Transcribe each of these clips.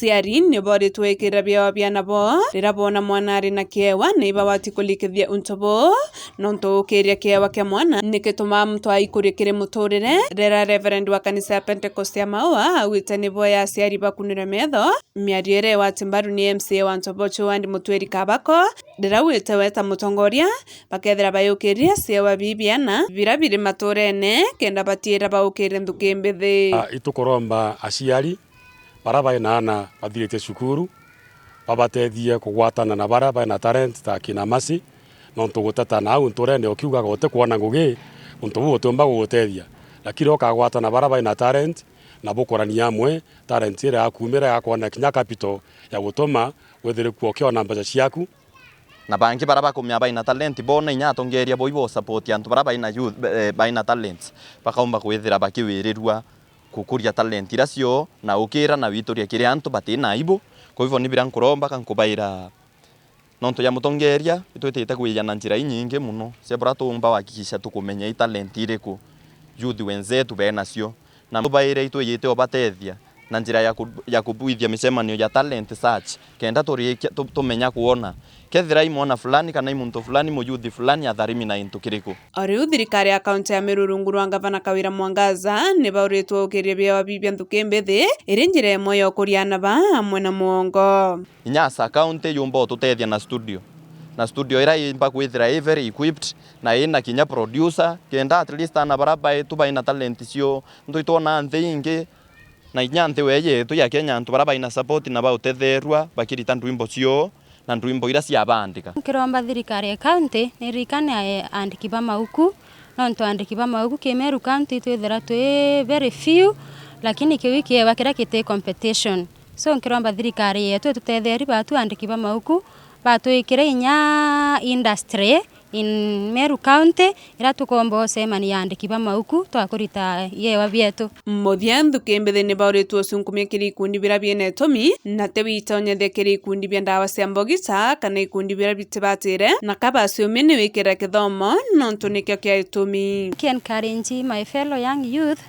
aciari nĩ boritwo ikira biao biana bo rira bona mwana ari na kiewa na iba watikulikithia untobo nonto ukiria kiewa kia mwana nikituma mtu aikurikire muturire rera reverend wa kanisa ya Pentecost ya Maua awite ni boya aciari bakunire metho miariere wa timbaru ni MCA wa Ntobo Chwandi Mutweri Kabako rira wite weta mutongoria bakethira bayukiria ciewa bibiana birabiri maturene kenda batira baukire nthuki mbithi itukoromba aciari baraba inana bathirite cukuru babatethie kugwatana na baraba na talent ta kina masi no tugutata na au nturende okiuga gote kuona ngugi untu butumba gugutethia lakini okagwatana baraba na talent na bukorania amwe talent ira akumira yakona kinya capital ya gutuma wethire kuokiona mbeca ciaku na bangi baraba kumya baina talent bona inya tongeria boibo support ya baraba ina youth baina talents bakaumba kwithira bakiwirirwa kukuria talent iracio na ukira na witoria kire antu batina ibo kwa hivyo nibira nkuromba kankubaira nonto ya mutongeria itwetete kwiyana njira nyingi muno sebra tumba wakikisha tukumenya talent iriku youth wenzetu benacio na mubaire itwiyete obatethia na njira ya kubuithia micemanio ya talent search kenda tumenya kuona kethira imona fulani kana imuntu fulani muyuthi fulani atharimi na into kiriku Oriu thirikari ya kaunti ya Mirurungu rwa gavana Kawira Mwangaza ni bauritwo ukiria bia bibia nthuki mbithi iri njira imwe ya ukuriana ba amwe na muongo inyasa county yumba tutethia na studio ira imba kwithira very equipped na ina kinya producer kenda at least ana baraba tu baina talent cio ndu itona nthi ingi na inyanthe weye tu ya Kenya ntu baraba ina support na bautetherwa bakirita ndwimbo cio na ndwimbo ira cia bandika kiromba thirikari ya county ni rikane andiki ba mauku nonto andiki ba mauku Kemeru county twithira twi very few lakini kiwiki wakira kite competition so kiromba thirikari yetu tutetheri batu andiki ba mauku batu ikire inya industry in Meru County ira tukombo semani yandiki ba mauku twakurita yewa bietu muthia nthuki mbithi ni bauritwo cunkumia kiri ikundi bira biene itomi na tewitonye thekiri ikundi bia ndawa cia mbogita kana ikundi bira bitibatire na kabaciumi ni wikira kithomo nontu nikio kia itumi encourage my fellow young youth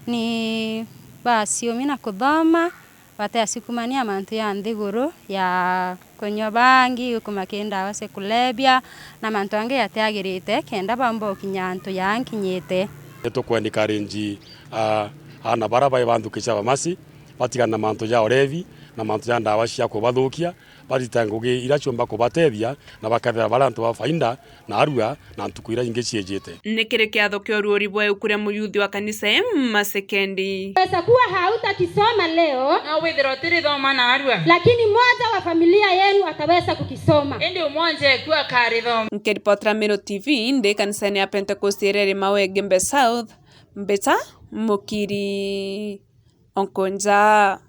ni baciumi na kuthoma batasikumania mantu ya nthiguru ya kunywa bangi gukumaki ndawa cia kulebia na mantu angi yatiagirite kenda bambo kinyantu yankinyite tukwendika renji ana baraba bandukisha bamasi batigana mantu ya orevi na mantu ya ndawa cia kubathukia baritangugi ira ciomba kubatethia na bakathera barantu ba fainda na arua na ntukuira ingi ciejete nikire kiatho kia ruori bwa ukuria muyuthi wa kanisa Masekendi pesa kuwa hautakisoma leo na withiro tiri thoma na arua lakini moja wa familia yenu ataweza kukisoma indi umonje kwa kari thoma Nkeripotra Miro TV ndi kanisa ya Pentecost ireri Mawe Gembe South Mbeta Mukiri Onkonja